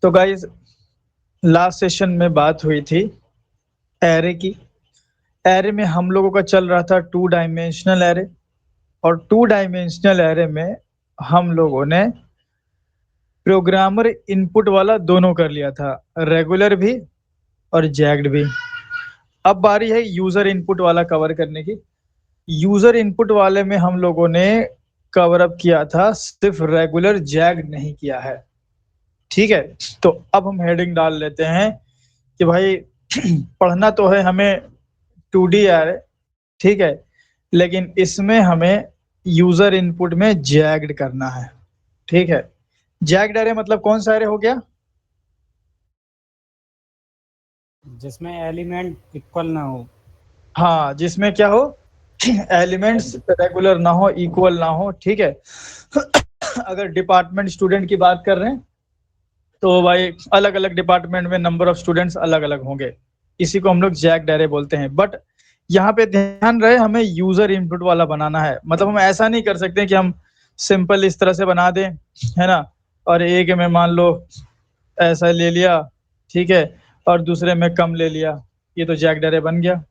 तो guys last session में बात हुई थी एरे की। एरे में हम लोगों का चल रहा था 2 डायमेंशनल एरे, और 2 डायमेंशनल एरे में हम लोगों ने प्रोग्रामर इनपुट वाला दोनों कर लिया था, रेगुलर भी और जैग्ड भी। अब बारी है यूजर इनपुट वाला कवर करने की। यूजर इनपुट वाले में हम लोगों ने कवर अप किया था, सिर्फ रेगुलर जैग्ड नहीं किया है। ठीक है, तो अब हम हेडिंग डाल लेते हैं कि भाई पढ़ना तो है हमें 2D एरे, ठीक है, लेकिन इसमें हमें यूजर इनपुट में जैग्ड करना है। ठीक है, जैग्ड एरे मतलब कौन सा एरे हो गया? जिसमें एलिमेंट इक्वल ना हो। हाँ, जिसमें क्या हो, एलिमेंट्स रेगुलर ना हो, इक्वल ना हो। ठीक है अगर डिपार्टमेंट स्टूडेंट की बात कर रहे हैं तो भाई अलग अलग डिपार्टमेंट में नंबर ऑफ स्टूडेंट्स अलग अलग होंगे, इसी को हम लोग जैग्ड एरे बोलते हैं। बट यहाँ पे ध्यान रहे, हमें यूजर इनपुट वाला बनाना है। मतलब हम ऐसा नहीं कर सकते कि हम सिंपल इस तरह से बना दें, है ना, और एक में मान लो ऐसा ले लिया, ठीक है, और दूसरे में कम ले लिया, ये तो जैग्ड एरे बन गया,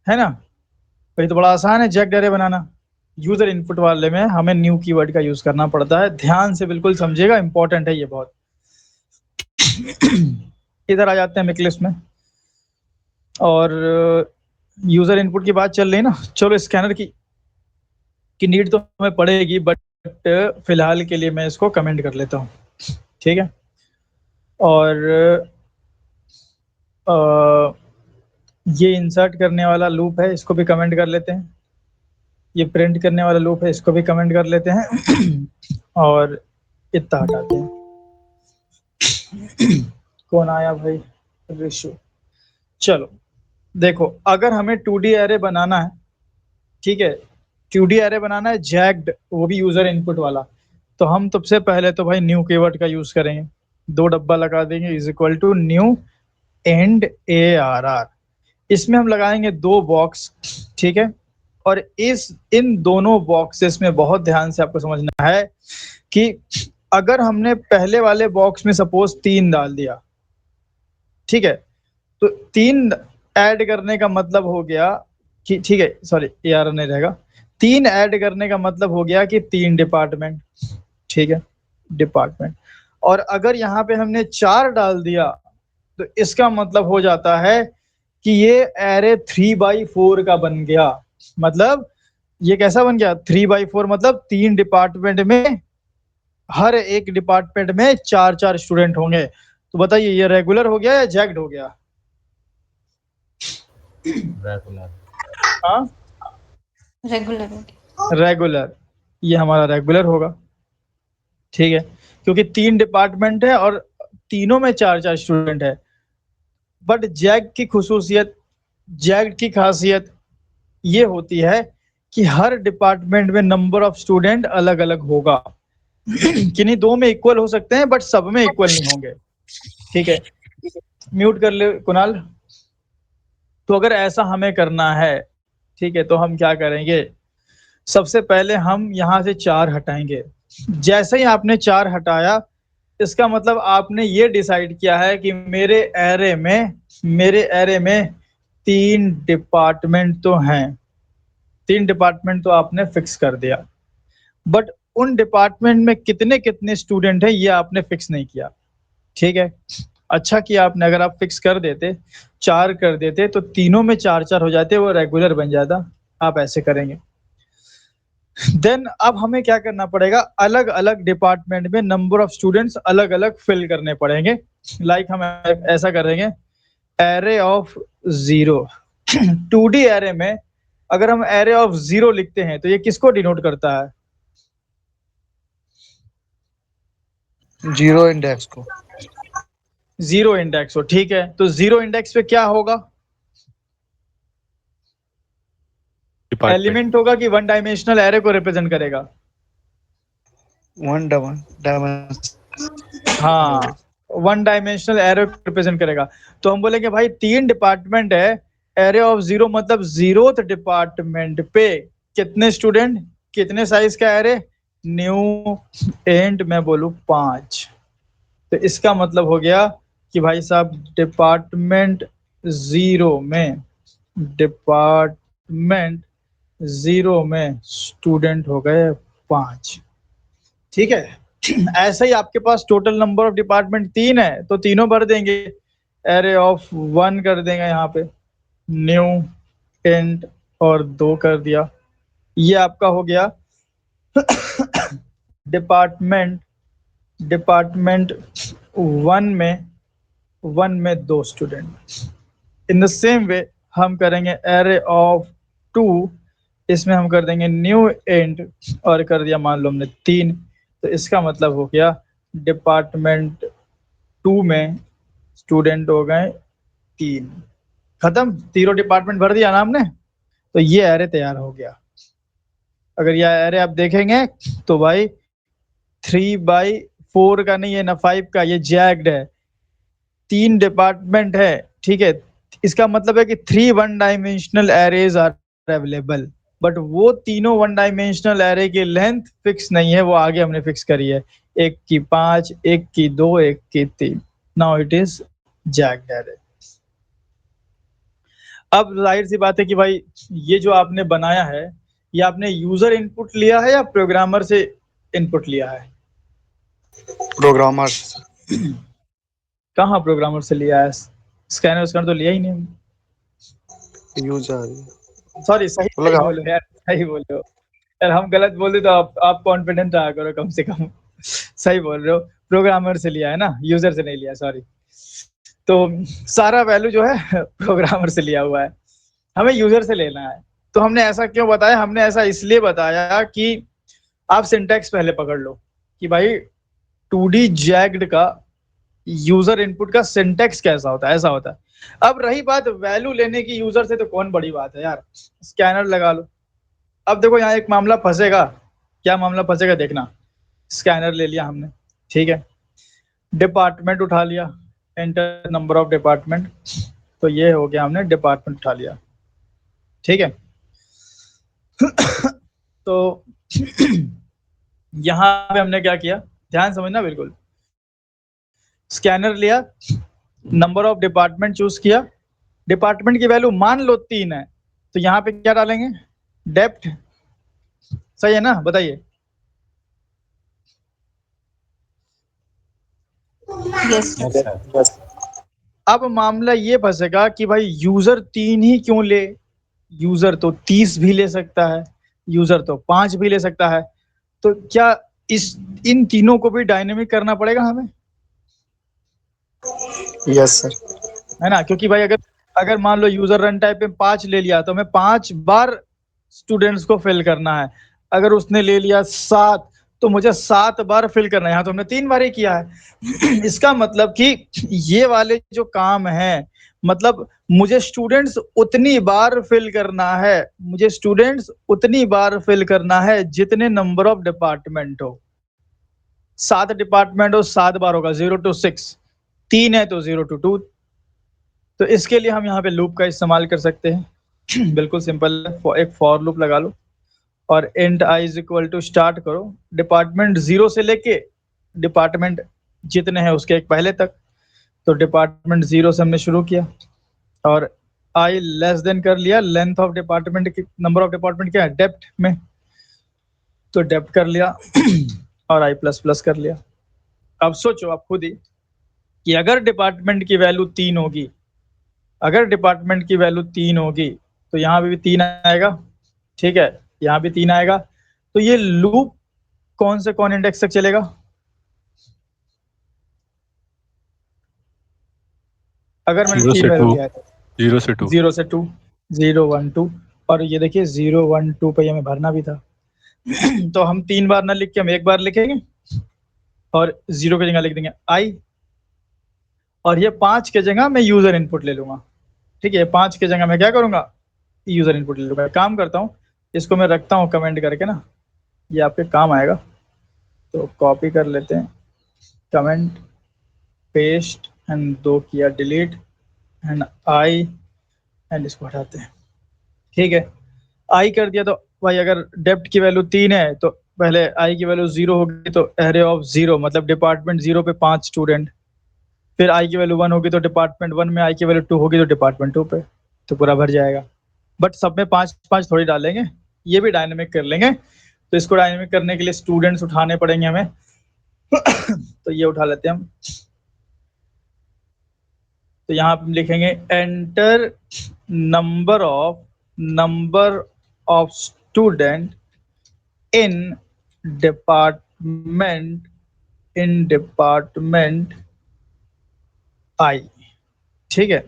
है ना। तो ये तो बड़ा आसान है जैग्ड एरे बनाना। यूजर इनपुट वाले में हमें न्यू कीवर्ड का यूज करना पड़ता है। ध्यान से बिल्कुल समझिएगा, इंपॉर्टेंट है ये बहुत। इधर आ जाते हैं मिक्लिस्ट में, और यूजर इनपुट की बात चल रही है ना। चलो स्कैनर की नीड तो हमें पड़ेगी, बट फिलहाल के लिए मैं इसको कमेंट कर लेता हूँ, ठीक है। और ये इंसर्ट करने वाला लूप है, इसको भी कमेंट कर लेते हैं। ये प्रिंट करने वाला लूप है, इसको भी कमेंट कर लेते हैं। और इतना हटाते हैं। कौन आया भाई? रिशु। चलो देखो, अगर हमें 2D एरे बनाना है, ठीक है, 2D एरे बनाना है जैग्ड, वो भी यूजर इनपुट वाला, तो हम सबसे पहले तो भाई न्यू कीवर्ड का यूज करेंगे। 2 डब्बा लगा देंगे, is equal to new and ARR। इसमें हम लगाएंगे 2 बॉक्स, ठीक है। और इन दोनों बॉक्सेस में बहुत ध्यान से आपको समझना है कि अगर हमने पहले वाले बॉक्स में सपोज 3 डाल दिया, ठीक है, तो 3 ऐड करने का मतलब हो गया कि, ठीक है, सॉरी ARR नहीं रहेगा, 3 ऐड करने का मतलब हो गया कि 3 डिपार्टमेंट, ठीक है, डिपार्टमेंट। और अगर यहाँ पे हमने 4 डाल दिया तो इसका मतलब हो जाता है कि ये एरे 3/4 का बन गया। मतलब ये कैसा बन गया? 3/4 मतलब 3 डिपार्टमेंट में, हर एक डिपार्टमेंट में 4-4 स्टूडेंट होंगे। तो बताइए ये रेगुलर हो गया या जैक्ड हो गया? रेगुलर। हाँ, रेगुलर हो गया। रेगुलर, ये हमारा रेगुलर होगा, ठीक है, क्योंकि 3 डिपार्टमेंट है और तीनों में 4-4 स्टूडेंट है। बट जैग की खुसूसियत, जैग की खासियत ये होती है कि हर डिपार्टमेंट में नंबर ऑफ स्टूडेंट अलग अलग होगा। किन्हीं 2 में इक्वल हो सकते हैं, बट सब में इक्वल नहीं होंगे, ठीक है। म्यूट कर ले कुणाल। तो अगर ऐसा हमें करना है, ठीक है, तो हम क्या करेंगे? सबसे पहले हम यहाँ से 4 हटाएंगे। जैसे ही आपने 4 हटाया, इसका मतलब आपने ये डिसाइड किया है कि मेरे एरे में 3 डिपार्टमेंट तो हैं, 3 डिपार्टमेंट तो आपने फिक्स कर दिया। बट उन डिपार्टमेंट में कितने कितने स्टूडेंट हैं ये आपने फिक्स नहीं किया, ठीक है। अच्छा किया आपने, अगर आप फिक्स कर देते, 4 कर देते, तो तीनों में 4-4 हो जाते, वो रेगुलर बन जाता। आप ऐसे करेंगे। देन अब हमें क्या करना पड़ेगा? अलग अलग डिपार्टमेंट में नंबर ऑफ स्टूडेंट्स अलग अलग फिल करने पड़ेंगे। लाइक हम ऐसा करेंगे, एरे ऑफ 0। 2D एरे में अगर हम एरे ऑफ 0 लिखते हैं तो ये किसको डिनोट करता है? 0 इंडेक्स को। 0 इंडेक्स हो, ठीक है। तो 0 इंडेक्स पे क्या होगा? एलिमेंट होगा कि 1 डायमेंशनल एरे को रिप्रेजेंट करेगा? 1 डायमेंशन। हाँ, 1 डायमेंशनल एरे को रिप्रेजेंट करेगा। तो हम बोलेंगे भाई 3 डिपार्टमेंट है, एरे ऑफ 0 मतलब 0th डिपार्टमेंट पे कितने स्टूडेंट, कितने साइज का एरे? न्यू एंड मैं बोलूं 5, तो इसका मतलब हो गया कि भाई साहब डिपार्टमेंट 0 में स्टूडेंट हो गए 5। ठीक है। ऐसे ही आपके पास टोटल नंबर ऑफ डिपार्टमेंट 3 है तो तीनों भर देंगे, एरे ऑफ 1 कर देंगे यहाँ पे, न्यू इंट और 2 कर दिया। ये आपका हो गया डिपार्टमेंट डिपार्टमेंट 1 में 2 student. In the same way हम करेंगे एरे ऑफ 2, इसमें हम कर देंगे न्यू इंट और कर दिया मान लो हमने 3। तो इसका मतलब हो गया डिपार्टमेंट 2 में स्टूडेंट हो गए 3। खत्म, तीनों डिपार्टमेंट भर दिया ना हमने, तो ये एरे तैयार हो गया। अगर यह एरे आप देखेंगे तो भाई 3/4 का नहीं है ना 5 का, ये जैग्ड है, 3 डिपार्टमेंट है। ठीक है, इसका मतलब है कि 3 one dimensional arrays are available, but वो तीनों वन डायमेंशनल एरे की लेंथ फिक्स नहीं है, वो आगे हमने फिक्स करी है, एक की 5, एक की 2, एक की 3। Now it is jagged array. अब जाहिर सी बात है कि भाई ये जो आपने बनाया है, ये आपने यूजर इनपुट लिया है या प्रोग्रामर से इनपुट लिया है? प्रोग्रामर कहाँ प्रोग्रामर से लिया है? स्कैनर तो लिया ही नहीं। यूजर सॉरी, सही बोला सही बोलो यार, सही बोलो यार, हम गलत बोल दे तो आप कॉन्फिडेंट रहा करो कम से कम। सही बोल रहे हो, प्रोग्रामर से लिया है ना, यूजर से नहीं लिया, सॉरी। तो सारा वैल्यू जो है प्रोग्रामर से लिया हुआ है, हमें यूजर से लेना है। तो हमने ऐसा क्यों बताया? हमने ऐसा इसलिए बताया कि आप सिंटैक्स पहले पकड़ लो कि भाई 2D जैग्ड का यूजर इनपुट का सिंटैक्स कैसा होता है, ऐसा होता है। अब रही बात वैल्यू लेने की यूजर से, तो कौन बड़ी बात है यार, स्कैनर लगा लो। अब देखो यहाँ एक मामला फंसेगा, क्या मामला फंसेगा देखना। स्कैनर ले लिया हमने, ठीक है, डिपार्टमेंट उठा लिया, एंटर नंबर ऑफ डिपार्टमेंट, तो ये हो गया, हमने डिपार्टमेंट उठा लिया, ठीक है। तो यहां पे हमने क्या किया, ध्यान समझना बिल्कुल। स्कैनर लिया, नंबर ऑफ डिपार्टमेंट चूज किया, डिपार्टमेंट की वैल्यू मान लो 3 है, तो यहाँ पे क्या डालेंगे, डेप्थ। सही है ना, बताइए। Yes yes sir. सर। अब मामला ये फंसेगा कि भाई यूजर 3 ही क्यों ले, यूजर तो 30 भी ले सकता है, यूजर तो 5 भी ले सकता है। तो क्या इन तीनों को भी डायनेमिक करना पड़ेगा हमें, यस सर। है ना? क्योंकि भाई अगर अगर मान लो यूजर रन टाइप में 5 ले लिया तो हमें 5 बार स्टूडेंट्स को फिल करना है। अगर उसने ले लिया 7 तो मुझे 7 बार फिल करना है। यहाँ तो हमने 3 बार ही किया है। इसका मतलब कि ये वाले जो काम है, मतलब मुझे स्टूडेंट्स उतनी बार फिल करना है, मुझे स्टूडेंट्स उतनी बार फिल करना है जितने नंबर ऑफ डिपार्टमेंट हो। 7 डिपार्टमेंट हो, 7 बार होगा, 0 to 6, 3 है तो 0 to 2। तो इसके लिए हम यहाँ पे लूप का इस्तेमाल कर सकते हैं। बिल्कुल सिंपल है, एक फॉर लूप लगा लो और int i is equal to start करो डिपार्टमेंट 0 से लेके डिपार्टमेंट जितने हैं उसके एक पहले तक। तो डिपार्टमेंट 0 से हमने शुरू किया और i लेस देन कर लिया लेंथ ऑफ डिपार्टमेंट की, नंबर ऑफ डिपार्टमेंट क्या है, डेप्थ में, तो डेप्थ कर लिया और i प्लस प्लस कर लिया। अब सोचो आप खुद ही कि अगर डिपार्टमेंट की वैल्यू 3 होगी, अगर डिपार्टमेंट की वैल्यू 3 होगी तो यहाँ पे भी 3 आएगा, ठीक है, यहाँ भी 3 आएगा। तो ये लूप कौन से कौन इंडेक्स तक चलेगा? अगर मैंने 0 3 से वैल्यू 2, दिया है तो 0 से 2। 0 से 2, 0 1 2, और ये देखिए 0 1 2 पे हमें भरना भी था। तो हम 3 बार ना लिख के हम एक बार लिखेंगे और 0 की जगह लिख देंगे i, और ये 5 के जगह मैं यूजर इनपुट ले लूंगा। ठीक है, 5 के जगह मैं क्या करूंगा, यूजर इनपुट ले लूंगा। काम करता हूँ, इसको मैं रखता हूँ कमेंट करके ना, ये आपके काम आएगा। तो कॉपी कर लेते हैं, कमेंट पेस्ट एंड 2 किया डिलीट एंड आई, एंड इसको हटाते हैं। ठीक है, आई कर दिया तो भाई अगर डेप्थ की वैल्यू 3 है तो पहले आई की वैल्यू 0 होगी तो एरे ऑफ 0 मतलब डिपार्टमेंट 0 पे 5 स्टूडेंट, फिर आई की वैल्यू 1 होगी तो डिपार्टमेंट 1 में, आई की वैल्यू 2 होगी तो डिपार्टमेंट 2 पे, तो पूरा भर जाएगा। बट सब में 5 5 थोड़ी डालेंगे, ये भी डायनेमिक कर लेंगे, तो इसको डायनेमिक करने के लिए स्टूडेंट्स उठाने पड़ेंगे हमें। तो ये उठा लेते हैं हम। तो यहाँ पे हम लिखेंगे enter number of student in department I. ठीक है,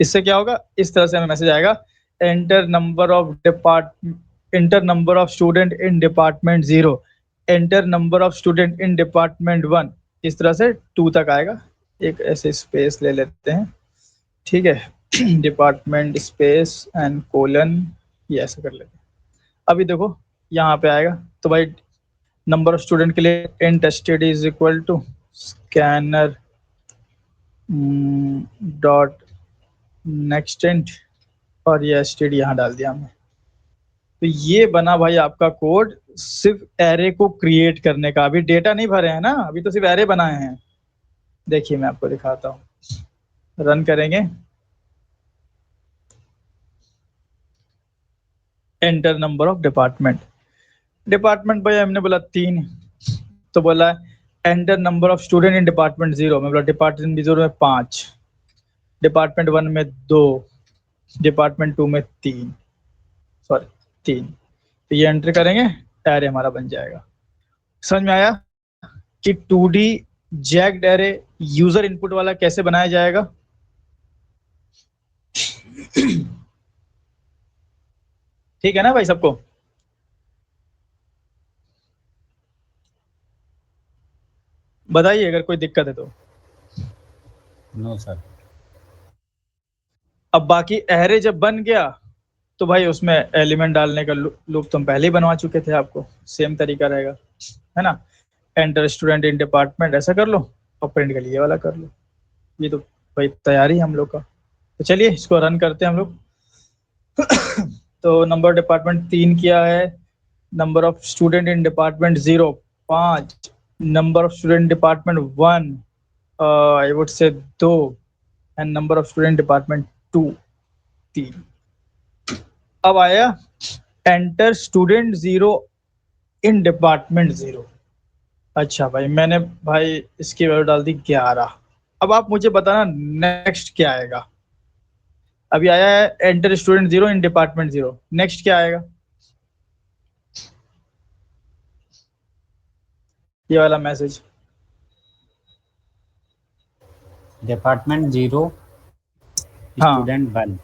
इससे क्या होगा, इस तरह से हमें मैसेज आएगा enter number of student in department 0, enter number of student in department 1, इस तरह से 2 तक आएगा। एक ऐसे स्पेस ले लेते हैं, ठीक है, डिपार्टमेंट स्पेस एंड कोलन, ये ऐसे कर लेते हैं। अभी देखो यहाँ पे आएगा, तो भाई नंबर ऑफ स्टूडेंट के लिए int std is equal to scanner dot next int, और ये std यहाँ डाल दिया हमने। तो ये बना भाई आपका कोड सिर्फ एरे को क्रिएट करने का। अभी डेटा नहीं भरे हैं ना, अभी तो सिर्फ एरे बनाए हैं। देखिए मैं आपको दिखाता हूँ, रन करेंगे, एंटर नंबर ऑफ डिपार्टमेंट भाई हमने बोला 3, तो बोला enter number of student in department 0, मैं बोला डिपार्टमेंट 0 में 5, डिपार्टमेंट 1 में 2, डिपार्टमेंट 2 में 3, तो ये एंटर करेंगे, एरे हमारा बन जाएगा। समझ में आया कि 2D jacked array user input वाला कैसे बनाया जाएगा? ठीक है ना भाई सबको? बताइए अगर कोई दिक्कत है तो। No sir. अब बाकी एरे जब बन गया तो भाई उसमें एलिमेंट डालने का लूप तो हम पहले ही बनवा चुके थे, आपको सेम तरीका रहेगा, है ना। एंटर स्टूडेंट इन डिपार्टमेंट ऐसा कर लो और प्रिंट के लिए वाला कर लो, ये तो भाई तैयारी है हम लोग का। तो चलिए इसको रन करते हैं हम लोग। तो नंबर डिपार्टमेंट 3 किया है, number of student in department 0 5, number of student department 1 I would say 2, and number of student department 2 3। अब आया एंटर स्टूडेंट 0 इन डिपार्टमेंट 0। अच्छा भाई मैंने भाई इसकी वैल्यू डाल दी 11। अब आप मुझे बताना नेक्स्ट क्या आएगा। अभी आया है enter student 0 in department 0, next क्या आएगा? ये वाला मैसेज, डिपार्टमेंट 0 हाँ स्टूडेंट 1।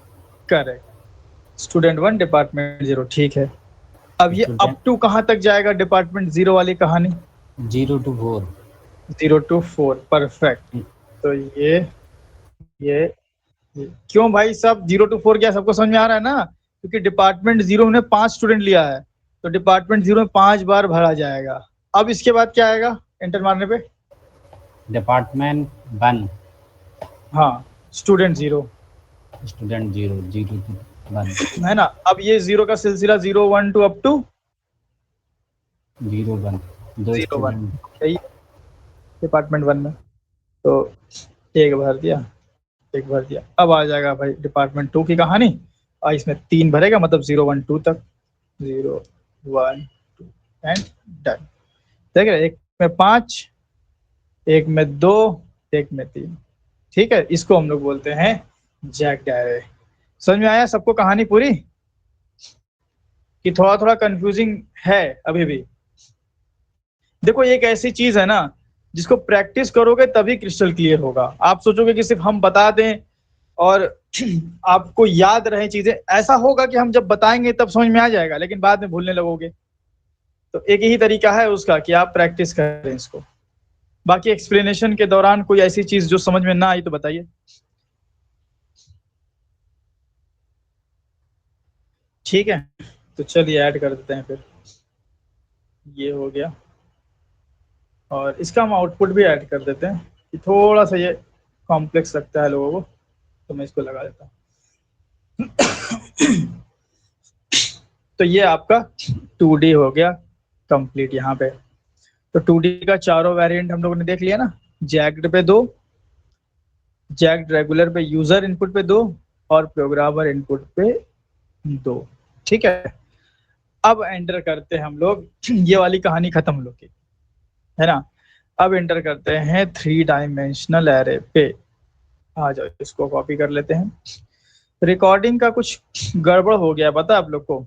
करेक्ट, स्टूडेंट 1 डिपार्टमेंट 0, ठीक है। अब ये अप टू कहाँ तक जाएगा डिपार्टमेंट 0 वाली कहानी? 0 to 4। 0 to 4, perfect. तो ये क्यों भाई सब 0 to 4 क्या सबको समझ में आ रहा है ना? क्योंकि डिपार्टमेंट 0 ने 5 स्टूडेंट लिया है, तो डिपार्टमेंट 0 में 5 बार भरा जाएगा। अब इसके बाद क्या आएगा एंटर मारने पे? डिपार्टमेंट 1 हाँ स्टूडेंट 0 0 to 1 है ना। अब ये 0 का सिलसिला 0 1 2 अप टू 0 1 दो 0 1 स्टूडेंट। यही डिपार्टमेंट 1 में, तो एक भर दिया, एक भर दिया। अब आ जाएगा भाई डिपार्टमेंट 2 की कहानी, और इसमें 3 भरेगा, मतलब 0 1 2 तक, 0 1 2 एंड डन। देख रहे, एक में 5, एक में 2, एक में 3, ठीक है। इसको हम लोग बोलते हैं जैक्ड एरे। समझ में आया सबको कहानी पूरी कि थोड़ा थोड़ा कंफ्यूजिंग है अभी भी? देखो एक ऐसी चीज है ना जिसको प्रैक्टिस करोगे तभी क्रिस्टल क्लियर होगा। आप सोचोगे कि सिर्फ हम बता दें और आपको याद रहे चीजें, ऐसा होगा कि हम जब बताएंगे तब समझ में आ जाएगा, लेकिन बाद में भूलने लगोगे। तो एक ही तरीका है उसका कि आप प्रैक्टिस करें इसको। बाकी एक्सप्लेनेशन के दौरान कोई ऐसी चीज जो समझ में ना आई तो बताइए। ठीक है, तो चलिए ऐड कर देते हैं फिर। ये हो गया, और इसका हम आउटपुट भी ऐड कर देते हैं कि थोड़ा सा ये कॉम्प्लेक्स लगता है लोगों को, तो मैं इसको लगा देता हूँ। तो ये आपका 2D हो गया कंप्लीट यहाँ पे। तो 2D का चारों वेरिएंट हम लोगों ने देख लिया ना, जैक्ड पे 2, जैक्ड रेगुलर पे, यूजर इनपुट पे 2 और प्रोग्रामर इनपुट पे 2। ठीक है, अब एंटर करते हैं हम लोग, ये वाली कहानी खत्म हम लोग की, है ना। अब एंटर करते हैं 3 डायमेंशनल एरे पे। आ जाओ, इसको कॉपी कर लेते हैं। रिकॉर्डिंग का कुछ गड़बड़ हो गया, पता आप लोग को।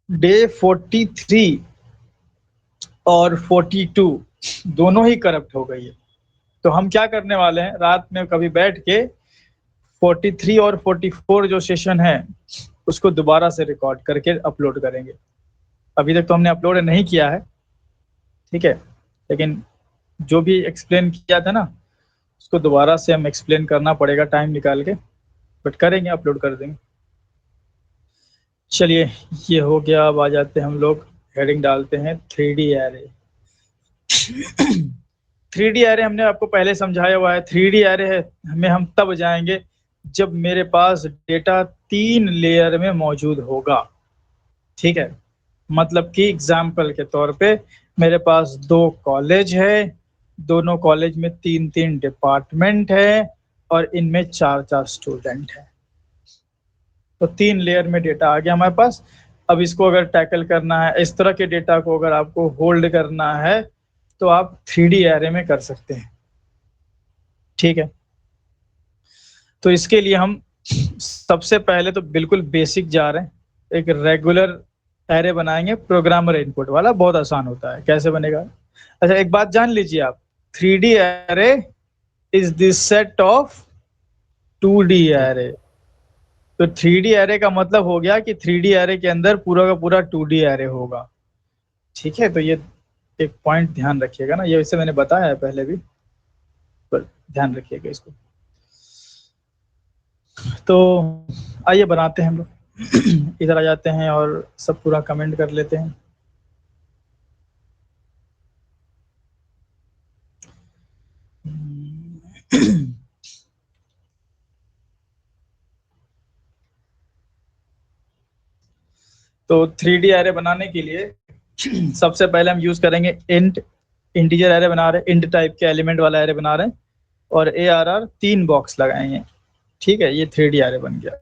डे 43 और 42 दोनों ही करप्ट हो गई है। तो हम क्या करने वाले हैं, रात में कभी बैठ के 43 और 44 जो सेशन है उसको दोबारा से रिकॉर्ड करके अपलोड करेंगे। अभी तक तो हमने अपलोड नहीं किया है, ठीक है, लेकिन जो भी एक्सप्लेन किया था ना उसको दोबारा से हम एक्सप्लेन करना पड़ेगा टाइम निकाल के, बट करेंगे, अपलोड कर देंगे। चलिए, ये हो गया। अब आ जाते हैं हम लोग, हेडिंग डालते हैं 3D एरे। 3D एरे हमने आपको पहले समझाया हुआ है। 3D एरे है हमें, हम तब जाएंगे जब मेरे पास डेटा 3 लेयर में मौजूद होगा। ठीक है, मतलब कि एग्जाम्पल के तौर पे मेरे पास 2 कॉलेज है, दोनों कॉलेज में 3-3 डिपार्टमेंट है और इनमें 4-4 स्टूडेंट है। तो 3 लेयर में डेटा आ गया हमारे पास। अब इसको अगर टैकल करना है, इस तरह के डेटा को अगर आपको होल्ड करना है तो आप 3D एरे में कर सकते हैं। ठीक है, तो इसके लिए हम सबसे पहले तो बिल्कुल बेसिक जा रहे हैं, एक रेगुलर एरे बनाएंगे प्रोग्रामर इनपुट वाला। बहुत आसान होता है, कैसे बनेगा। अच्छा, एक बात जान लीजिए आप, 3D array is this set of 2D array. तो 3D एरे का मतलब हो गया कि 3D एरे के अंदर पूरा का पूरा 2D एरे होगा। ठीक है, तो ये एक पॉइंट ध्यान रखिएगा ना, ये वैसे मैंने बताया है पहले भी, पर ध्यान रखिएगा इसको। तो आइए बनाते हैं हम लोग। इधर आ जाते हैं और सब पूरा कमेंट कर लेते हैं। तो 3D एरे बनाने के लिए सबसे पहले हम यूज करेंगे इंट। इंटीजर एरे बना रहे हैं, इंट टाइप के एलिमेंट वाला एरे बना रहे हैं, और ARR 3 बॉक्स लगाएंगे। ठीक है, ये 3D एरे बन गया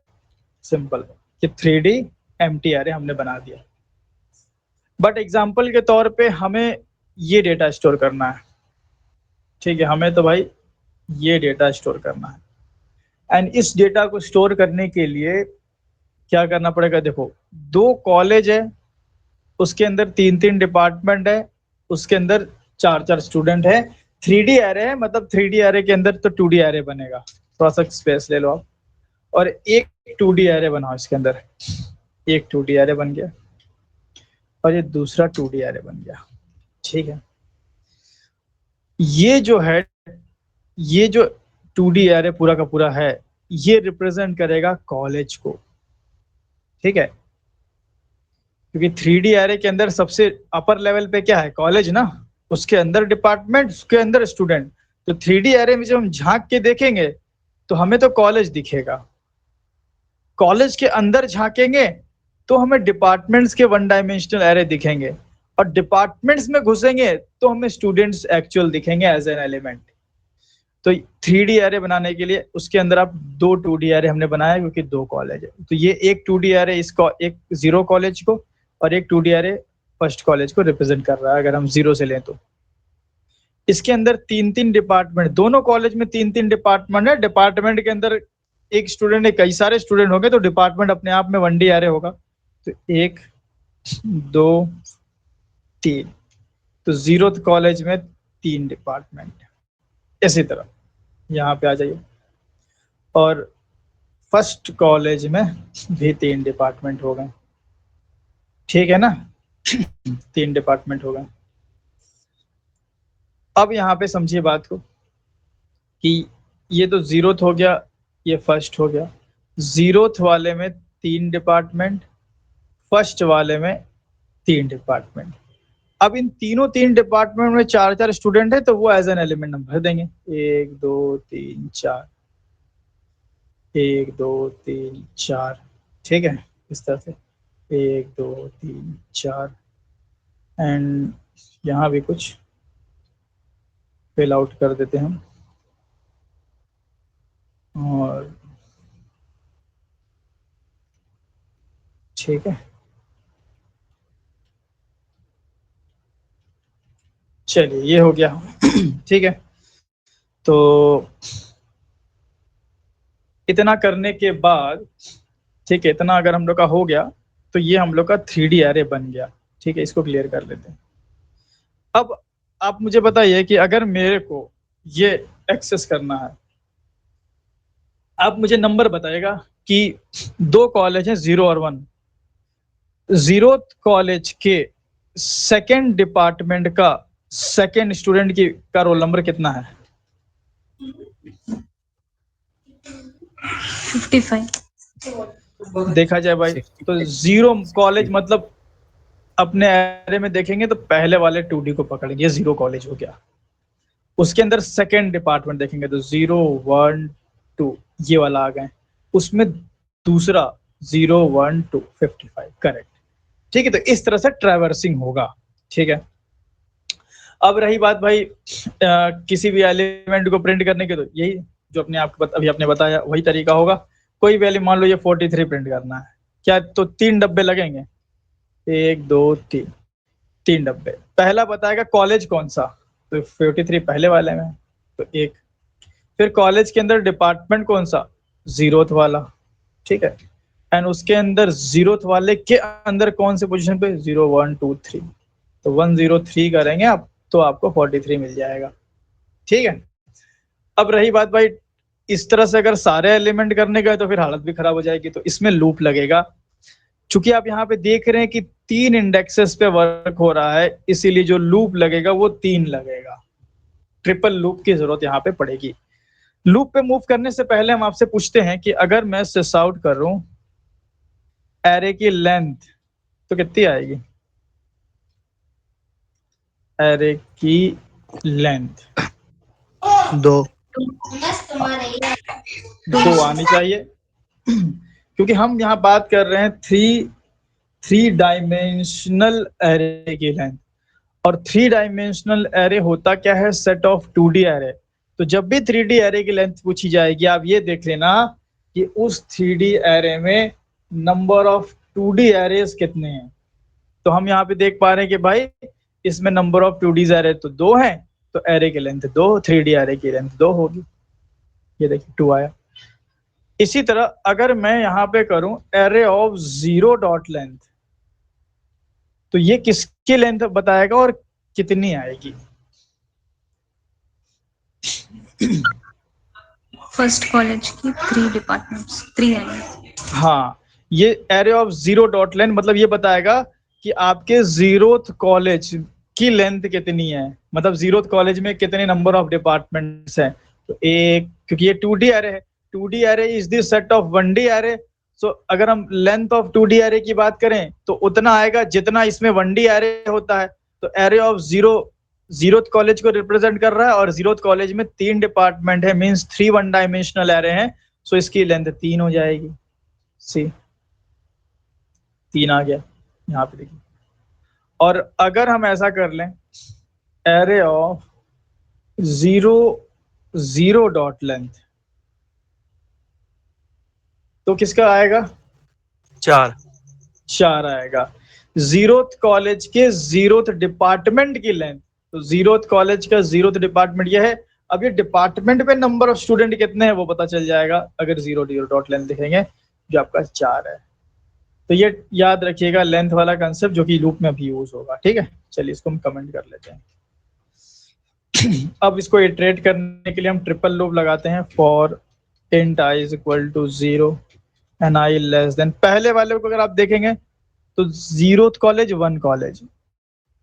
सिंपल। ये 3D एम्प्टी एरे हमने बना दिया। बट एग्जाम्पल के तौर पे हमें ये डेटा स्टोर करना है। ठीक है, हमें तो भाई ये डेटा स्टोर करना है। एंड इस डेटा को स्टोर करने के लिए क्या करना पड़ेगा, देखो 2 कॉलेज है, उसके अंदर 3-3 डिपार्टमेंट है, उसके अंदर 4-4 स्टूडेंट है। 3D एरे है, मतलब 3D एरे के अंदर तो 2D एरे बनेगा। थोड़ा सा स्पेस ले लो आप, और एक 2D एरे बनाओ इसके अंदर। एक 2D एरे बन गया और ये दूसरा 2D एरे बन गया। ठीक है, ये जो है, ये जो 2D एरे पूरा का पूरा है, ये रिप्रेजेंट करेगा कॉलेज को। ठीक है, क्योंकि 3D एरे के अंदर सबसे अपर लेवल पे क्या है, कॉलेज ना, उसके अंदर डिपार्टमेंट, उसके अंदर स्टूडेंट। तो 3D एरे में जब हम झांक के देखेंगे तो हमें तो कॉलेज दिखेगा। कॉलेज के अंदर झांकेंगे तो हमें डिपार्टमेंट्स के 1 डायमेंशनल एरे दिखेंगे, और डिपार्टमेंट्स में घुसेंगे तो हमें स्टूडेंट्स एक्चुअल दिखेंगे एज एन एलिमेंट। तो 3D एरे बनाने के लिए उसके अंदर आप 2 2D एरे हमने बनाया, क्योंकि 2 कॉलेज है। तो ये एक 2D एरे इसको, एक 0 कॉलेज को, और एक 2D एरे फर्स्ट कॉलेज को रिप्रेजेंट कर रहा है, अगर हम 0 से लें तो। इसके अंदर 3-3 डिपार्टमेंट, दोनों कॉलेज में 3-3 डिपार्टमेंट है। डिपार्टमेंट के अंदर एक स्टूडेंट है, कई सारे स्टूडेंट होंगे, तो डिपार्टमेंट अपने आप में 1D एरे होगा। तो 1 2 3, तो 0th कॉलेज में 3 डिपार्टमेंट। इसी तरह यहाँ पे आ जाइए, और फर्स्ट कॉलेज में भी 3 डिपार्टमेंट हो गए। ठीक है ना, 3 डिपार्टमेंट हो गए। अब यहाँ पे समझिए बात को कि ये तो 0th हो गया, ये फर्स्ट हो गया। 0th वाले में 3 डिपार्टमेंट, फर्स्ट वाले में 3 डिपार्टमेंट। अब इन तीनों 3 डिपार्टमेंट में 4-4 स्टूडेंट है, तो वो एज एन एलिमेंट हम भर देंगे। 1 2 3 4, 1 2 3 4। ठीक है, इस तरह से। 1 2 3 4 एंड यहाँ भी कुछ फिल आउट कर देते हैं हम। और ठीक है, चलिए ये हो गया। ठीक है, तो इतना करने के बाद, ठीक है, इतना अगर हम लोग का हो गया तो ये हम लोग का 3D एरे बन गया। ठीक है, इसको क्लियर कर लेते हैं। अब आप मुझे बताइए कि अगर मेरे को ये एक्सेस करना है, आप मुझे नंबर बताइएगा कि 2 कॉलेज हैं 0 और 1। 0 कॉलेज के सेकंड डिपार्टमेंट का सेकंड स्टूडेंट की का रोल नंबर कितना है? 55। देखा जाए भाई, तो 0 कॉलेज मतलब अपने एरे में देखेंगे तो पहले वाले 2D को पकड़ेंगे, 0 कॉलेज हो गया। उसके अंदर सेकंड डिपार्टमेंट देखेंगे तो 0 1 2 ये वाला आ गए, उसमें दूसरा 0 1 2 55 करेक्ट। ठीक है, तो इस तरह से ट्रैवर्सिंग होगा। ठीक है, अब रही बात भाई किसी भी एलिमेंट को प्रिंट करने के, तो यही जो अपने आप अभी आपने बताया वही तरीका होगा। कोई वैल्यू मान लो ये 43 प्रिंट करना है, क्या तो 3 डब्बे लगेंगे, 1 2 3, 3 डब्बे। पहला बताएगा कॉलेज कौन सा, तो 43 पहले वाले में, तो एक। फिर कॉलेज के अंदर डिपार्टमेंट कौन सा, 0th वाला। ठीक है, एंड उसके अंदर 0th वाले के अंदर कौन से पोजीशन पे, 0 1 2 3, तो 103 करेंगे आप तो आपको 43 मिल जाएगा। ठीक है, अब रही बात भाई, इस तरह से अगर सारे एलिमेंट करने गए तो फिर हालत भी खराब हो जाएगी, तो इसमें लूप लगेगा। चूंकि आप यहाँ पे देख रहे हैं कि 3 इंडेक्सेस पे वर्क हो रहा है, इसीलिए जो लूप लगेगा वो 3 लगेगा। ट्रिपल लूप की जरूरत यहाँ पे पड़ेगी। लूप पे मूव करने से पहले हम आपसे पूछते हैं कि अगर मैं सिस आउट करूं एरे की लेंथ तो कितनी आएगी? एरे की लेंथ 2। 2 आनी चाहिए। क्योंकि हम यहाँ बात कर रहे हैं थ्री डायमेंशनल एरे की लेंथ, और 3 डायमेंशनल एरे होता क्या है, सेट ऑफ 2D एरे। तो जब भी 3D एरे की लेंथ पूछी जाएगी, आप ये देख लेना कि उस 3D एरे में नंबर ऑफ 2D एरेज कितने हैं। तो हम यहाँ पे देख पा रहे हैं कि भाई इसमें नंबर ऑफ 2D एरे तो 2 हैं, तो एरे की लेंथ 2, 3D एरे की लेंथ 2 होगी। ये देखिए 2 आया। इसी तरह अगर मैं यहाँ पे करूं एरे ऑफ 0 डॉट लेंथ, तो ये किसकी लेंथ बताएगा और कितनी आएगी? फर्स्ट कॉलेज की 3 डिपार्टमेंट्स 3 एरिया। हाँ, ये एरे ऑफ 0 डॉट लेंथ मतलब ये बताएगा कि आपके 0th कॉलेज की लेंथ कितनी है, मतलब 0th कॉलेज में कितने नंबर ऑफ डिपार्टमेंट्स हैं। तो एक, क्योंकि ये 2D एरे है, 2D array is the set of 1D array. So अगर हम लेंथ ऑफ 2D एरे की बात करें तो उतना आएगा जितना इसमें 1D एरे होता है। तो एरे ऑफ 0th कॉलेज को रिप्रेजेंट कर रहा है, और 0th कॉलेज में 3 डिपार्टमेंट है, मींस 3 वन डायमेंशनल एरे हैं। सो इसकी लेंथ 3 हो जाएगी। सी 3 आ गया यहाँ पे देखिए। और अगर हम ऐसा कर लें एरे ऑफ 0 0 डॉट लेंथ, तो किसका आएगा? 4। 4 आएगा। 0th कॉलेज के 0th डिपार्टमेंट की लेंथ, तो 0th कॉलेज का 0th डिपार्टमेंट यह है। अब ये डिपार्टमेंट पे नंबर ऑफ स्टूडेंट कितने हैं वो पता चल जाएगा अगर 0 0 डॉट लेंथ लिखेंगे, जो आपका 4 है। तो ये याद रखिएगा लेंथ वाला कंसेप्ट, जो कि लूप में भी यूज होगा। ठीक है, चलिए इसको हम कमेंट कर लेते हैं। अब इसको इटरेट करने के लिए हम ट्रिपल लूप लगाते हैं, for int i is equal to 0 and i less than, पहले वाले को अगर आप देखेंगे तो 0th कॉलेज 1 कॉलेज,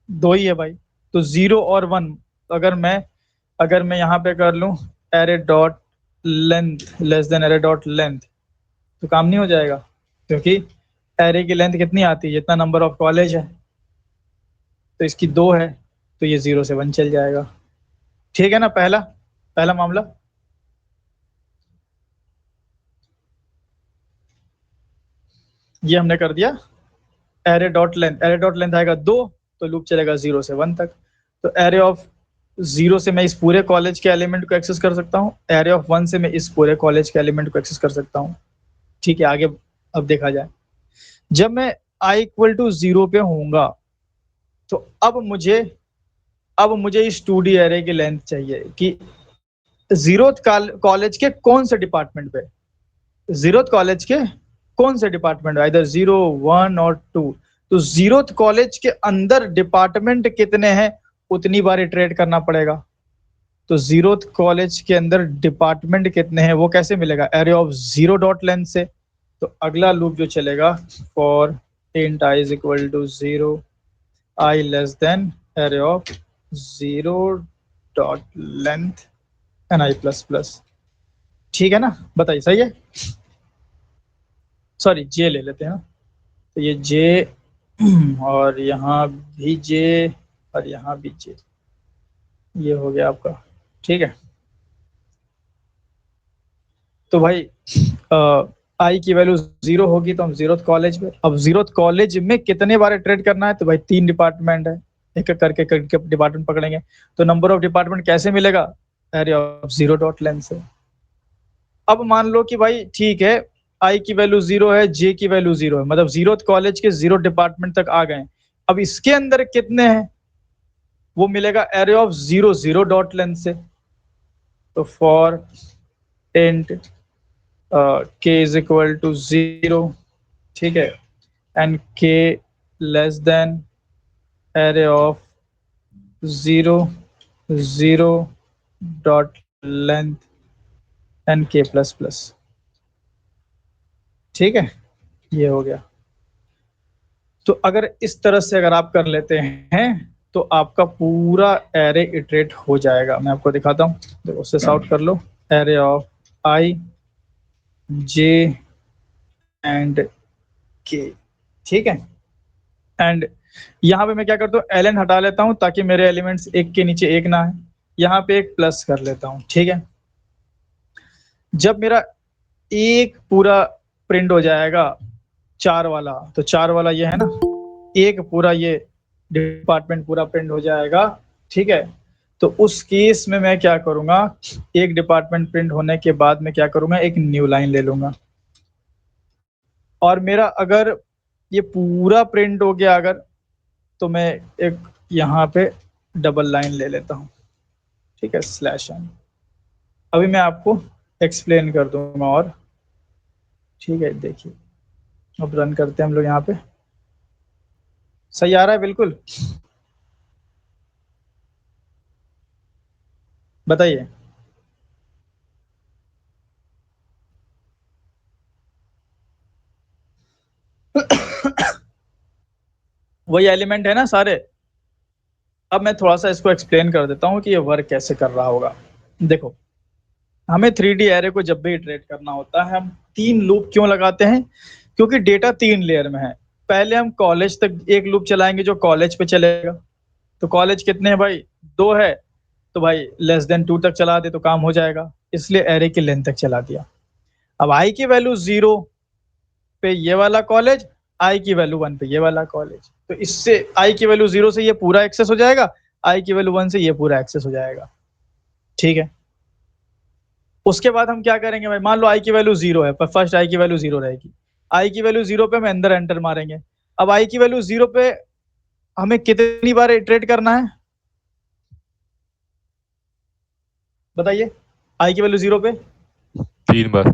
2 ही है भाई। तो 0 और 1, अगर मैं यहाँ पे कर लूँ array dot length less than array dot length, तो काम नहीं हो जाएगा, क्योंकि एरे की लेंथ कितनी आती है, जितना नंबर ऑफ कॉलेज है। तो इसकी 2 है, तो ये 0 से 1 चल जाएगा। ठीक है ना, पहला पहला मामला। ये हमने कर दिया। एरे डॉट लेंथ आएगा 2, तो लूप चलेगा 0 से 1 तक। तो एरे ऑफ 0 से मैं इस पूरे कॉलेज के एलिमेंट को एक्सेस कर सकता हूँ, एरे ऑफ 1 से मैं इस पूरे कॉलेज के एलिमेंट को एक्सेस कर सकता हूँ। ठीक है, आगे अब देखा जाए। जब मैं i इक्वल टू 0 पे होऊंगा तो अब मुझे इस 2D एरे की लेंथ चाहिए कि जीरोथ कॉलेज के कौन से डिपार्टमेंट पे, जीरोथ कॉलेज के कौन से डिपार्टमेंट, इधर 0, 1 और 2। तो जीरोथ कॉलेज के अंदर डिपार्टमेंट कितने हैं उतनी बार इटरेट करना पड़ेगा। तो जीरोथ कॉलेज के अंदर डिपार्टमेंट कितने हैं वो कैसे मिलेगा, एरे ऑफ 0 डॉट लेंथ से। तो अगला लूप जो चलेगा for int i is equal to 0, i less than array of 0 dot length and i plus plus. ठीक है ना, बताइए सही है। सॉरी जे ले लेते हैं ना, तो ये जे और यहाँ भी जे और यहाँ भी जे, ये हो गया आपका। ठीक है, तो भाई आई की वैल्यू 0 होगी तो हम जीरोथ कॉलेज में, अब जीरोथ कॉलेज में कितने बार ट्रेड करना है, तो भाई 3 डिपार्टमेंट है, एक एक करके डिपार्टमेंट पकड़ेंगे। तो नंबर ऑफ डिपार्टमेंट कैसे मिलेगा, एरे ऑफ 0 डॉट लेंथ से। अब मान लो कि भाई ठीक है, आई की वैल्यू 0 है, जे की वैल्यू 0 है, मतलब जीरोथ कॉलेज के 0 डिपार्टमेंट तक आ गए। अब इसके अंदर कितने हैं वो मिलेगा एरे ऑफ 0 0 डॉट लेंथ से। तो for int k is equal to 0, ठीक है, and k less than array of 0 0 dot length and k plus plus. ठीक है, ये हो गया। तो अगर इस तरह से अगर आप कर लेते हैं तो आपका पूरा एरे इटरेट हो जाएगा। मैं आपको दिखाता हूँ, देखो उससे सॉर्ट कर लो, array of i j and k। ठीक है, एंड यहाँ पे मैं क्या करता हूँ, ln हटा लेता हूँ ताकि मेरे एलिमेंट्स एक के नीचे एक ना है, यहाँ पे एक प्लस कर लेता हूँ। ठीक है, जब मेरा एक पूरा प्रिंट हो जाएगा 4 वाला, तो 4 वाला ये है ना, एक पूरा ये डिपार्टमेंट पूरा प्रिंट हो जाएगा। ठीक है, तो उस केस में मैं क्या करूंगा, एक डिपार्टमेंट प्रिंट होने के बाद मैं क्या करूंगा, एक न्यू लाइन ले लूंगा। और मेरा अगर ये पूरा प्रिंट हो गया अगर, तो मैं एक यहाँ पे डबल लाइन ले लेता हूँ। ठीक है, स्लैश n। अभी मैं आपको एक्सप्लेन कर दूंगा और, ठीक है, देखिए अब रन करते हैं हम लोग। यहाँ पे सही आ रहा है बिल्कुल, बताइए। वही एलिमेंट है ना सारे। अब मैं थोड़ा सा इसको एक्सप्लेन कर देता हूँ कि ये वर्क कैसे कर रहा होगा। देखो, हमें 3D एरे को जब भी इटरेट करना होता है हम 3 लूप क्यों लगाते हैं, क्योंकि डेटा 3 लेयर में है। पहले हम कॉलेज तक एक लूप चलाएंगे जो कॉलेज पे चलेगा। तो कॉलेज कितने हैं भाई, 2 है, तो भाई लेस देन 2 तक चला दे तो काम हो जाएगा, इसलिए एरे की लेंथ तक चला दिया। अब आई की वैल्यू 0 पे ये वाला कॉलेज, आई की वैल्यू 1 पे ये वाला कॉलेज, तो इससे आई की वैल्यू 0 से ये पूरा एक्सेस हो जाएगा, आई की वैल्यू 1 से ये पूरा एक्सेस हो जाएगा। ठीक है, उसके बाद हम क्या करेंगे भाई, मान लो आई की वैल्यू 0 है, पर फर्स्ट आई की वैल्यू 0 रहेगी। आई की वैल्यू 0 पे हम अंदर एंटर मारेंगे। अब आई की वैल्यू 0 पे हमें कितनी बार इटरेट करना है बताइए, आई की वैल्यू 0 पे 3 बार।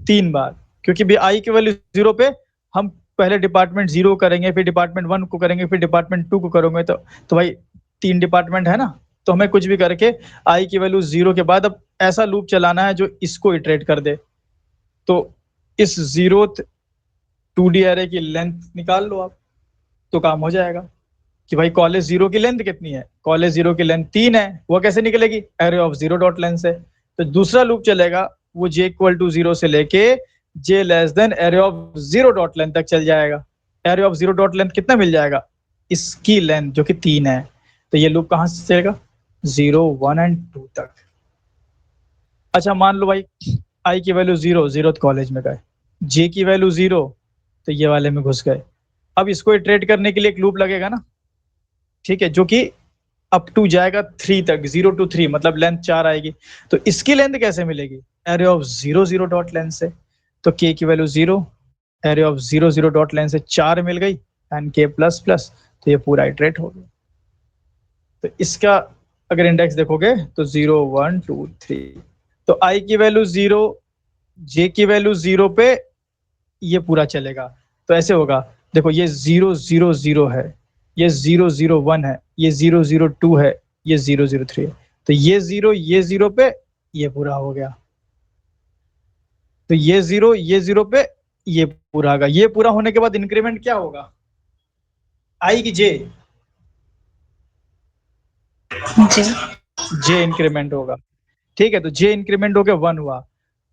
3 बार, क्योंकि भी आई की वैल्यू 0 पे हम पहले डिपार्टमेंट 0 करेंगे, फिर डिपार्टमेंट 1 को करेंगे, फिर डिपार्टमेंट 2 को करेंगे। तो भाई 3 डिपार्टमेंट है ना, तो हमें कुछ भी करके आई की वैल्यू 0 के बाद अब ऐसा लूप चलाना है जो इसको इटरेट कर दे। तो इस 0th 2D एरे की लेंथ निकाल लो आप, तो काम हो जाएगा कि भाई कॉलेज 0 की लेंथ कितनी है, कॉलेज 0 की लेंथ 3 है, वो कैसे निकलेगी, एरे ऑफ 0 डॉट लेंथ से। तो दूसरा लूप चलेगा वो j इक्वल टू 0 से लेके j less than array of 0 dot length तक चल जाएगा। एरे ऑफ 0 डॉट लेंथ कितना मिल जाएगा, इसकी लेंथ जो कि 3 है। तो ये लूप कहां से चलेगा, 0 1 एंड 2 तक। अच्छा मान लो भाई i की वैल्यू 0 0th कॉलेज में गए, j की वैल्यू 0 तो ये वाले में घुस गए। अब इसको इटरेट करने के लिए एक लूप लगेगा ना, ठीक है, जो कि अप टू जाएगा 3 तक, 0 to 3 मतलब लेंथ 4 आएगी। तो इसकी लेंथ कैसे मिलेगी? एरे ऑफ 0 0 डॉट लेंथ से। तो k की value 0, array of 0 0 dot length से 4 मिल गई एंड k प्लस प्लस, तो ये पूरा इटरेट हो गया। तो इसका अगर इंडेक्स देखोगे तो 0 1 2 3, तो i की वैल्यू 0, j की वैल्यू 0 पे ये पूरा चलेगा। तो ऐसे होगा, देखो ये 0 0 0 है, ये 0 0 1 है, ये 0 0 2 है, ये 0 0 3 है। तो ये 0 पे ये पूरा हो गया। तो ये 0 पे ये पूरा होगा। ये पूरा होने के बाद इंक्रीमेंट क्या होगा? आई की जे J. जे इंक्रीमेंट होगा, ठीक है। तो जे इंक्रीमेंट हो गया 1 हुआ।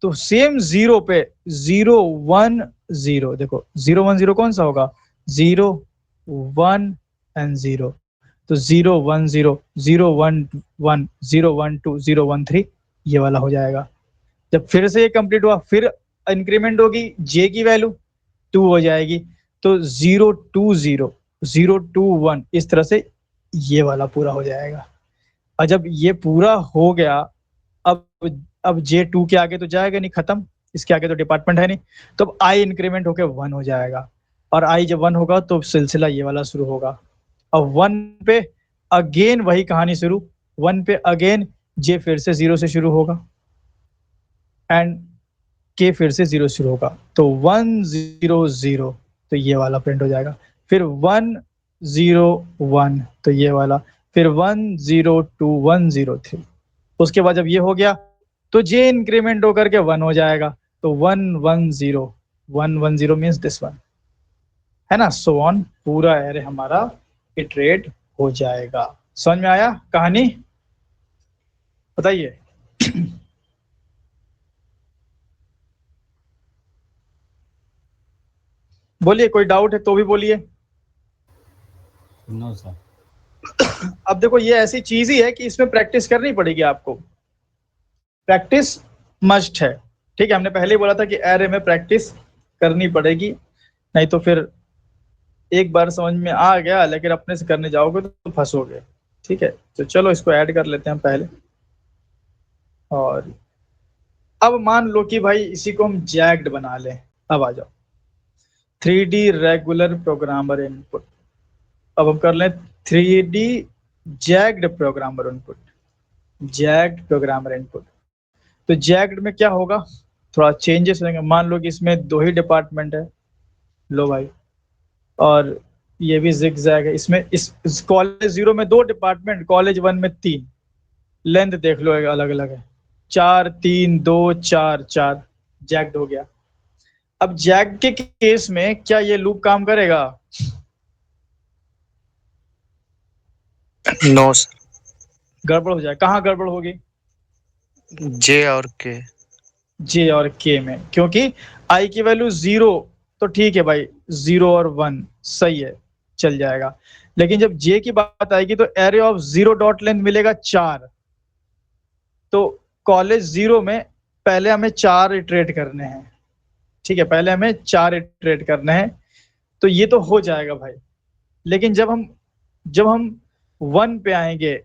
तो सेम 0 पे 0 1 0, देखो 0 1 0 कौन सा होगा? 0 1 एंड 0। तो 0 1 0 0 1 1 0 1 2 0 1 3 ये वाला हो जाएगा। जब फिर से ये कंप्लीट हुआ, फिर इंक्रीमेंट होगी, जे की वैल्यू 2 हो जाएगी। तो 0 2 0 0 2 1 इस तरह से ये वाला पूरा हो जाएगा। और जब ये पूरा हो गया, अब अब J2 के आगे तो जाएगा नहीं, खत्म, इसके आगे तो डिपार्टमेंट है नहीं। तो अब I इंक्रीमेंट होकर 1 हो जाएगा, और I जब 1 होगा तो सिलसिला ये वाला शुरू होगा। अब 1 पे अगेन वही कहानी शुरू, 1 पे अगेन J फिर से 0 से शुरू होगा एंड K फिर से 0 शुरू होगा। तो 1 0 0 तो ये वाला प्रिंट हो जाएगा। फिर 1 0 1 तो ये वाला, फिर 1 0 2 1 0 3। उसके बाद जब ये हो गया तो जे इंक्रीमेंट होकर के 1 हो जाएगा। तो 1 1 0 1 1 0 मीन्स दिस वन, है ना। सो ऑन पूरा एरे हमारा इटरेट हो जाएगा। समझ में आया कहानी? बताइए। बोलिए, कोई डाउट है तो भी बोलिए। No sir. अब देखो ये ऐसी चीज ही है कि इसमें प्रैक्टिस करनी पड़ेगी आपको, प्रैक्टिस मस्ट है, ठीक है। हमने पहले ही बोला था कि एरे में प्रैक्टिस करनी पड़ेगी, नहीं तो फिर एक बार समझ में आ गया लेकिन अपने से करने जाओगे तो फंसोगे, ठीक है। तो चलो इसको ऐड कर लेते हैं पहले। और अब मान लो कि भाई इसी को हम जैग्ड बना लें। अब आ जाओ 3D रेगुलर प्रोग्रामर इनपुट। अब हम कर लें 3D jagged programmer input, jagged programmer input. तो जैग्ड में क्या होगा, थोड़ा चेंजेस होंगे। मान लो कि इसमें 2 ही डिपार्टमेंट है, लो भाई, और ये भी जिग जैग है। इसमें इस कॉलेज 0 में 2 डिपार्टमेंट, कॉलेज 1 में 3। लेंथ देख लो अलग अलग है, 4 3 2 4 4, जैग्ड हो गया। अब जैग के केस में क्या ये लूप काम करेगा? No sir. गड़बड़ हो जाए। कहाँ गड़बड़ होगी? जे और के। जे और के में, क्योंकि आई की वैल्यू 0 तो ठीक है भाई, 0 और 1 सही है, चल जाएगा। लेकिन जब जे की बात आएगी तो एरे ऑफ 0 डॉट लेंथ मिलेगा 4। तो कॉलेज 0 में पहले हमें 4 इटरेट करने हैं, ठीक है, पहले हमें 4 इटरेट करने हैं। तो ये तो हो जाएगा भाई। लेकिन जब हम 1 पे आएंगे,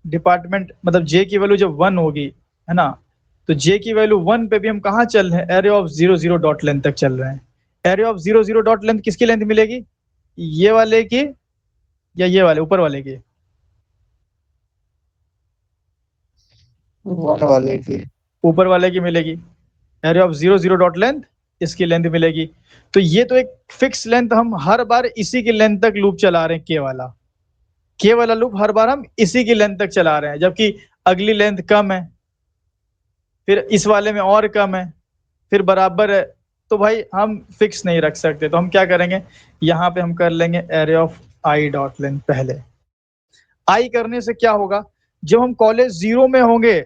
डिपार्टमेंट मतलब जे की वैल्यू जब 1 होगी, है ना, तो जे की वैल्यू 1 पे भी हम कहाँ चल रहे हैं? एरे ऑफ 0 0 डॉट लेंथ तक चल रहे हैं। एरे ऑफ 0 0 डॉट लेंथ किसकी लेंथ मिलेगी? ये वाले की या ये वाले ऊपर वाले की? वन वाले की। ऊपर वाले की मिलेगी। एरे ऑफ 0 0 डॉट लेंथ इसकी लेंथ मिलेगी। तो ये तो एक फिक्स लेंथ, हम हर बार इसी की लेंथ तक लूप चला रहे हैं। के वाला लूप हर बार हम इसी की लेंथ तक चला रहे हैं, जबकि अगली लेंथ कम है, फिर इस वाले में और कम है, फिर बराबर है। तो भाई हम फिक्स नहीं रख सकते, तो हम क्या करेंगे, यहाँ पे हम कर लेंगे array of I dot length. पहले आई करने से क्या होगा, जब हम कॉलेज 0 में होंगे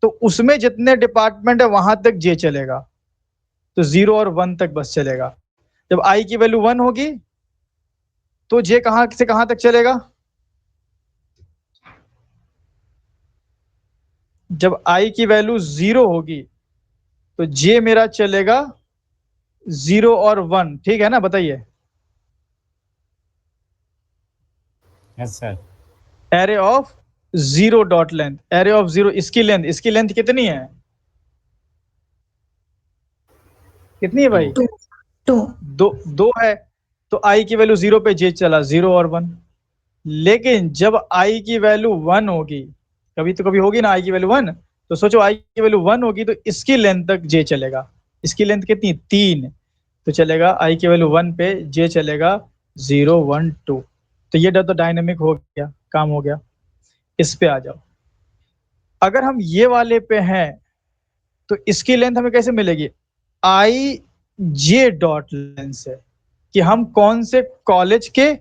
तो उसमें जितने डिपार्टमेंट है वहां तक जे चलेगा। तो 0 और 1 तक बस चलेगा। जब आई की वैल्यू 1 होगी तो जे कहां से कहां तक चलेगा? जब आई की वैल्यू 0 होगी तो जे मेरा चलेगा 0 और 1, ठीक है ना, बताइए। Yes sir. Array of zero dot length, array of zero, इसकी लेंथ कितनी है, कितनी है भाई, 2 2 दो है। तो आई की वैल्यू जीरो पे जे चला, 0 और 1। लेकिन जब आई की वैल्यू 1 होगी, कभी तो कभी होगी ना आई की वैल्यू 1, तो सोचो आई की वैल्यू 1 होगी तो इसकी लेंथ तक जे चलेगा। इसकी लेंथ कितनी, 3, तो चलेगा आई की वैल्यू 1 पे जे चलेगा 0 1 2। तो ये तो डायनेमिक हो गया, काम हो गया। इस पे आ जाओ, अगर हम ये वाले पे हैं तो इसकी लेंथ हमें कैसे मिलेगी, आई जे डॉट लेंथ से, कि हम कौन से कॉलेज के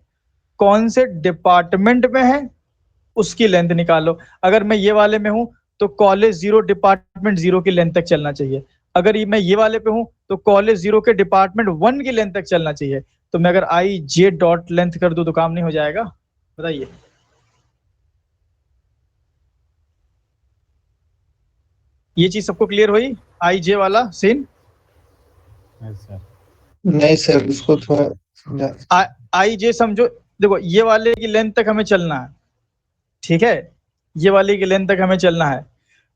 कौन से डिपार्टमेंट में है उसकी लेंथ निकालो। अगर मैं ये वाले में हूं तो कॉलेज 0 डिपार्टमेंट 0 की लेंथ तक चलना चाहिए। अगर मैं ये वाले पे हूं तो कॉलेज 0 के डिपार्टमेंट 1 की लेंथ तक चलना चाहिए। तो मैं अगर आई जे डॉट लेंथ कर दूं तो काम नहीं हो जाएगा, बताइए। ये चीज सबको क्लियर हुई, आई जे वाला सीन। Yes sir. नहीं सर, उसको थोड़ा समझा। आई जे समझो, देखो ये वाले की लेंथ तक हमें चलना है, ठीक है, ये वाले की लेंथ तक हमें चलना है।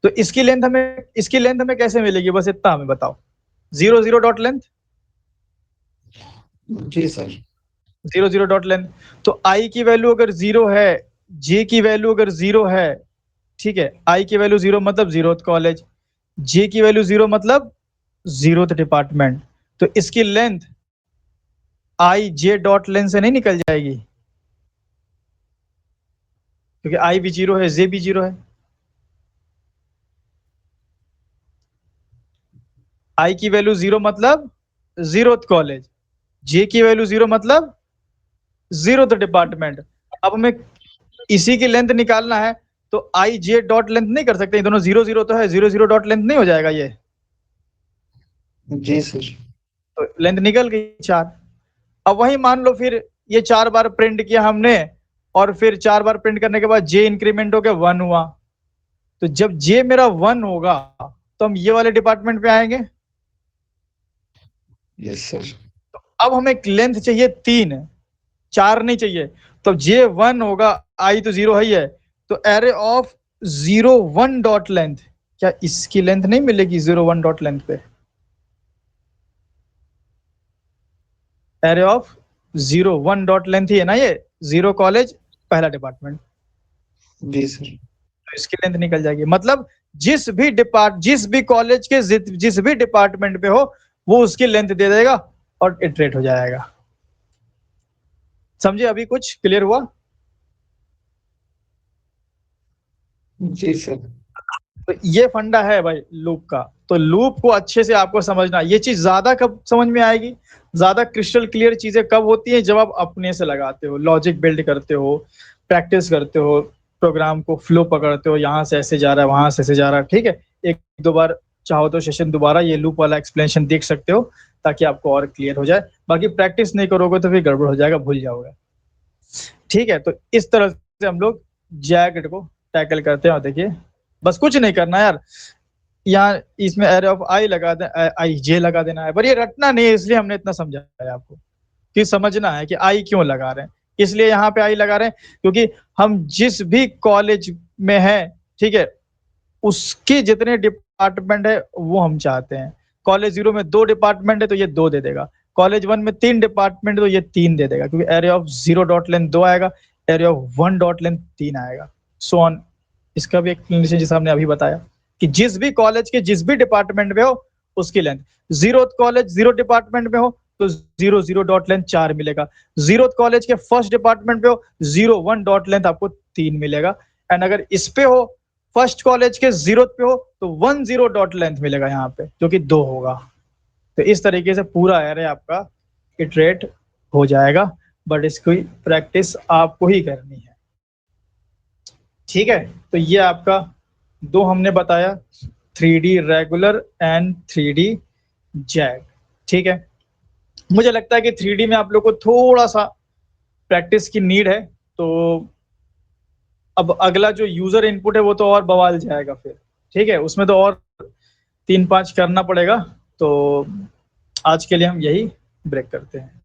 तो इसकी लेंथ हमें कैसे मिलेगी, बस इतना हमें बताओ। 0 0 डॉट लेंथ, जी सर। 0 0 dot length. तो आई की वैल्यू अगर 0 है, जे की वैल्यू अगर 0 है, ठीक है, आई की वैल्यू 0 मतलब 0th कॉलेज, जे की वैल्यू 0 मतलब 0th डिपार्टमेंट। तो इसकी लेंथ आई जे डॉट लेंथ से नहीं निकल जाएगी, क्योंकि आई भी 0 है, जे भी 0 है। आई की वैल्यू 0 मतलब 0th कॉलेज, जे की वैल्यू 0 मतलब 0th डिपार्टमेंट। अब हमें इसी की लेंथ निकालना है, तो आई जे डॉट लेंथ नहीं कर सकते, दोनों 0 0 तो है, 0 0 डॉट लेंथ नहीं हो जाएगा ये, जी सर। तो लेंथ निकल गई 4। अब वही मान लो फिर ये 4 बार प्रिंट किया हमने, और फिर 4 बार प्रिंट करने के बाद जे इंक्रीमेंट हो गया 1 हुआ। तो जब जे मेरा 1 होगा तो हम ये वाले डिपार्टमेंट पे आएंगे। Yes sir. अब हमें लेंथ चाहिए 3, 4 नहीं चाहिए। तो जे 1 होगा, आई तो 0 है ही है, तो एरे ऑफ 0 1 डॉट लेंथ, क्या इसकी लेंथ नहीं मिलेगी 0 1 डॉट लेंथ पे, एरे ऑफ 0 1 डॉट लेंथ ही है ना ये, 0 कॉलेज पहला डिपार्टमेंट, जी सर। तो इसकी लेंथ निकल जाएगी। मतलब जिस भी कॉलेज के जिस भी डिपार्टमेंट पे हो वो उसकी लेंथ दे देगा और इटरेट हो जाएगा। समझे, अभी कुछ क्लियर हुआ। जी सर। तो ये फंडा है भाई लूप का। तो लूप को अच्छे से आपको समझना, ये चीज ज्यादा कब समझ में आएगी, ज्यादा क्रिस्टल क्लियर चीजें कब होती है, जब आप अपने से लगाते हो, लॉजिक बिल्ड करते हो, प्रैक्टिस करते हो, प्रोग्राम को फ्लो पकड़ते हो, यहाँ से ऐसे जा रहा है, वहां से ऐसे जा रहा है, ठीक है। एक दो बार चाहो तो सेशन दोबारा ये लूप वाला एक्सप्लेनेशन देख सकते हो, ताकि आपको और क्लियर हो जाए। बाकी प्रैक्टिस नहीं करोगे तो फिर गड़बड़ हो जाएगा, भूल जाओगे, ठीक है। तो इस तरह से हम लोग जैकेट को टैकल करते हैं। और देखिए, बस कुछ नहीं करना यार, यहाँ इसमें एरे ऑफ आई लगा दे, आई जे लगा देना है, पर ये रटना नहीं है, इसलिए हमने इतना समझाया आपको कि समझना है कि आई क्यों लगा रहे हैं। इसलिए यहाँ पे आई लगा रहे हैं क्योंकि हम जिस भी कॉलेज में हैं, ठीक है, उसके जितने डिपार्टमेंट है वो हम चाहते हैं। कॉलेज 0 में 2 डिपार्टमेंट है तो ये 2 दे देगा, कॉलेज 1 में 3 डिपार्टमेंट तो ये 3 दे देगा, क्योंकि एरे ऑफ 0 डॉट लेंथ 2 आएगा, एरे ऑफ 1 डॉट लेंथ 3 आएगा, सो ऑन। इसका भी एक्सप्लेनेशन जैसा हमने अभी बताया कि जिस भी कॉलेज के जिस भी डिपार्टमेंट में हो उसकी लेंथ, 0th कॉलेज 0 डिपार्टमेंट में हो तो 0 0 डॉट लेंथ 4 मिलेगा, 0th कॉलेज के फर्स्ट डिपार्टमेंट पे हो 0 1 डॉट लेंथ आपको 3 मिलेगा। एंड अगर इस पे हो फर्स्ट कॉलेज के 0th पे हो तो 1 0 डॉट लेंथ मिलेगा यहाँ पे, जो कि 2 होगा। तो इस तरीके से पूरा एरे आपका इटरेट हो जाएगा, बट इसकी प्रैक्टिस आपको ही करनी है, ठीक है। तो ये आपका 2 हमने बताया, 3D regular and 3D zag, ठीक है। मुझे लगता है कि 3D में आप लोग को थोड़ा सा प्रैक्टिस की नीड है, तो अब अगला जो यूजर इनपुट है वो तो और बवाल जाएगा फिर, ठीक है, उसमें तो और 3 5 करना पड़ेगा। तो आज के लिए हम यही ब्रेक करते हैं।